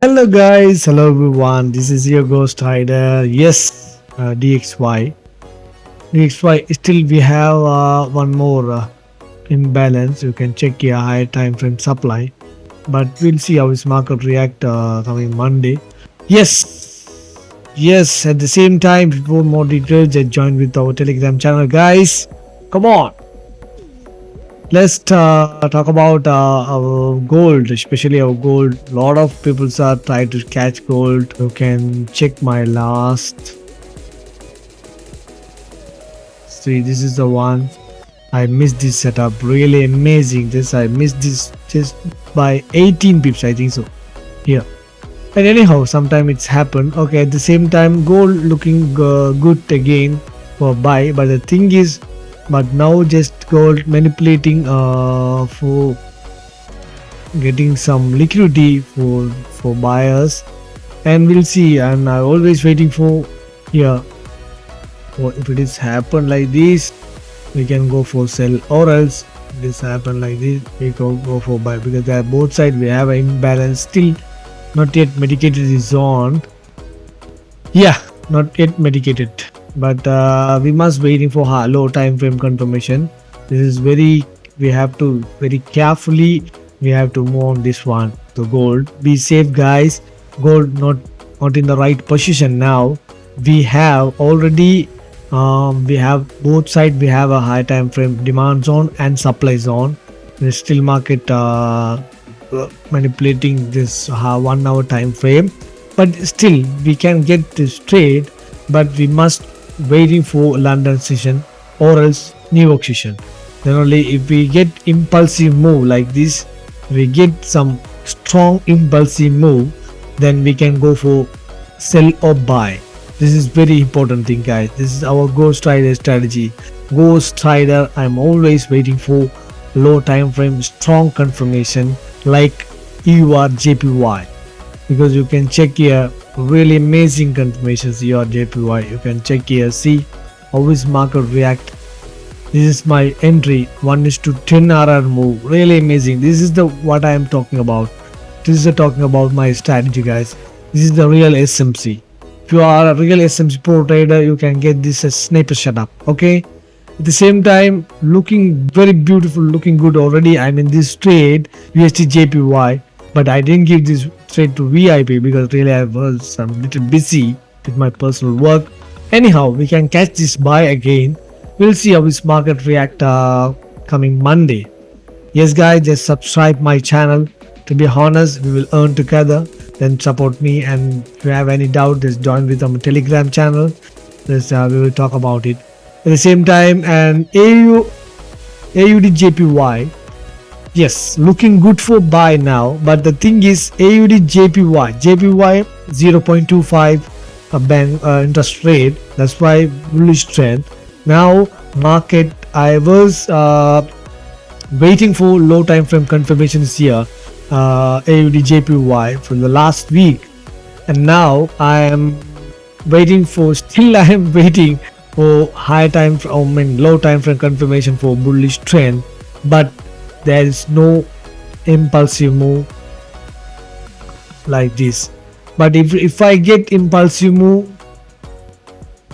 Hello guys, hello everyone. This is your ghost rider. Yes, DXY. DXY. Still, we have one more imbalance. You can check your higher time frame supply, but we'll see how this market react coming Monday. Yes. At the same time, before more details, just join with our Telegram channel, guys. Come on. Let's talk about our gold, especially our gold. A lot of people are trying to catch gold. You can check my last. See, this is the one. I missed this setup. Really amazing. I missed this just by 18 pips, I think so. Here. And anyhow, sometime it's happened. Okay, at the same time, gold looking good again for buy. But the thing is, but now just gold manipulating for getting some liquidity for buyers, and we'll see. And I'm always waiting for here. Or if it is happen like this, we can go for sell, or else this happen like this, we can go for buy, because they are both sides we have an imbalance. Still not yet medicated is zone. Yeah, not yet medicated, but we must waiting for low time frame confirmation. This is we have to very carefully, we have to move on this one. The gold, be safe guys. Gold not in the right position now. We have already we have both side. We have a high time frame demand zone and supply zone. The still market manipulating this 1 hour time frame, but still we can get this trade, but we must waiting for London session or else New York session. Then only if we get impulsive move like this, we get some strong impulsive move, then we can go for sell or buy. This is very important thing guys. This is our ghost rider strategy. Ghost rider, I'm always waiting for low time frame strong confirmation like EUR/JPY, because you can check here really amazing confirmations EUR/JPY. You can check here, see how is market react. This is my entry 1:10 RR move, really amazing. This is the what I am talking about. This is the talking about my strategy guys. This is the real SMC. If you are a real SMC pro trader, you can get this as sniper setup. Okay, at the same time looking very beautiful, looking good already. I'm in this trade USDJPY, but I didn't give this trade to VIP because really I was some little busy with my personal work. Anyhow, we can catch this buy again. We'll see how this market react coming Monday. Yes guys, just subscribe my channel. To be honest, we will earn together. Then support me, and if you have any doubt, just join with our Telegram channel. We will talk about it at the same time. And AUDJPY, yes, looking good for buy now, but the thing is JPY 0.25 bank interest rate. That's why bullish trend. Now market, I was waiting for low time frame confirmations here, AUDJPY for the last week, and now I am waiting for high time low time frame confirmation for bullish trend, but there is no impulsive move like this. But if I get impulsive move,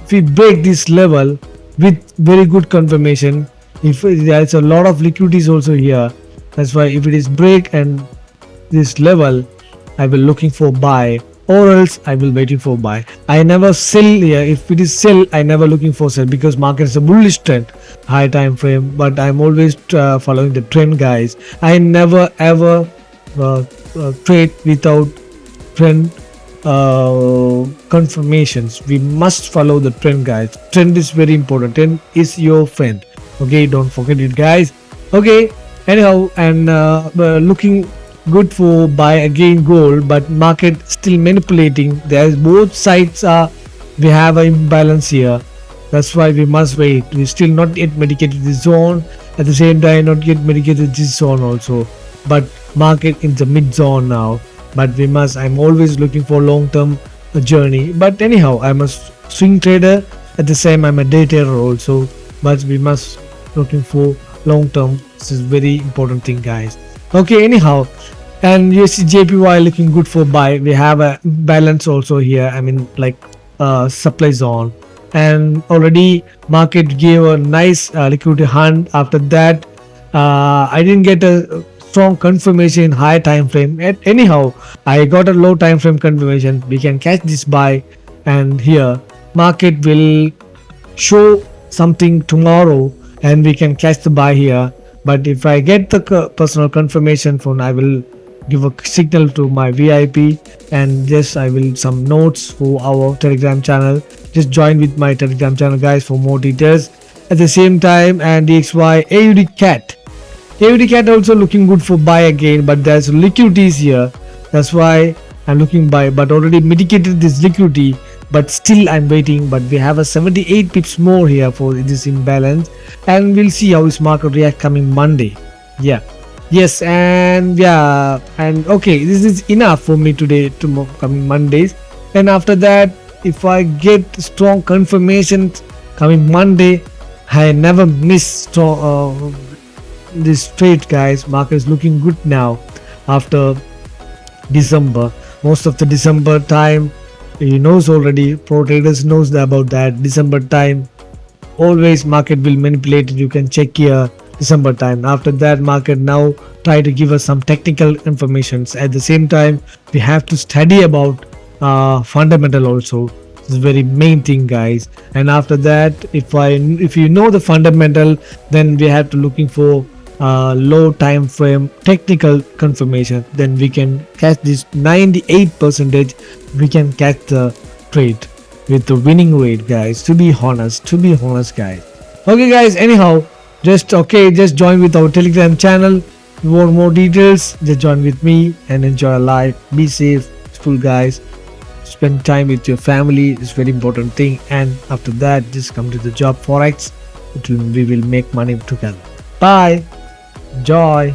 if we break this level with very good confirmation, if there is a lot of liquidities also here, that's why if it is break and this level, I will looking for buy, or else I will waiting for buy. I never sell here. If it is sell, I never looking for sell, because market is a bullish trend high time frame, but I'm always following the trend guys. I never ever trade without trend confirmations. We must follow the trend guys. Trend is very important. Trend is your friend. Okay, don't forget it guys. Okay, anyhow, and looking good for buy again gold, but market still manipulating. There's both sides we have an imbalance here. That's why we must wait. We still not yet medicated this zone, at the same time not yet medicated this zone also, but market in the mid zone now. But we must, I'm always looking for long term journey. But anyhow, I'm a swing trader, at the same I'm a day trader also, but we must looking for long term. This is very important thing guys. Okay, anyhow, And USDJPY looking good for buy. We have a balance also here. I mean, like supply zone, and already market gave a nice liquidity hunt. After that, I didn't get a strong confirmation in high time frame. Anyhow, I got a low time frame confirmation. We can catch this buy, and here market will show something tomorrow, and we can catch the buy here. But if I get the personal confirmation phone, I will give a signal to my VIP, and just I will some notes for our Telegram channel. Just join with my Telegram channel, guys, for more details. At the same time, and DXY AUD cat. AUD cat also looking good for buy again, but there's liquidities here. That's why I'm looking buy, but already mitigated this liquidity. But still I'm waiting, but we have a 78 pips more here for this imbalance, and we'll see how this market react coming Monday. Yeah. Yes, and yeah, and okay, this is enough for me today, tomorrow coming Mondays. And after that, if I get strong confirmation coming Monday, I never miss strong this trade, guys. Market is looking good now after December. Most of the December time, he knows already, pro traders knows about that. December time, always market will manipulate it. You can check here December time. After that, market now try to give us some technical informations. At the same time, we have to study about fundamental also. This is very main thing, guys. And after that, if you know the fundamental, then we have to looking for low time frame technical confirmation. Then we can catch this 98%. We can catch the trade with the winning rate, guys. To be honest, guys. Okay, guys. Anyhow, just join with our Telegram channel. If you want more details, just join with me and enjoy life. Be safe, full, guys. Spend time with your family. It's very important thing. And after that, just come to the job Forex. We will make money together. Bye. Enjoy.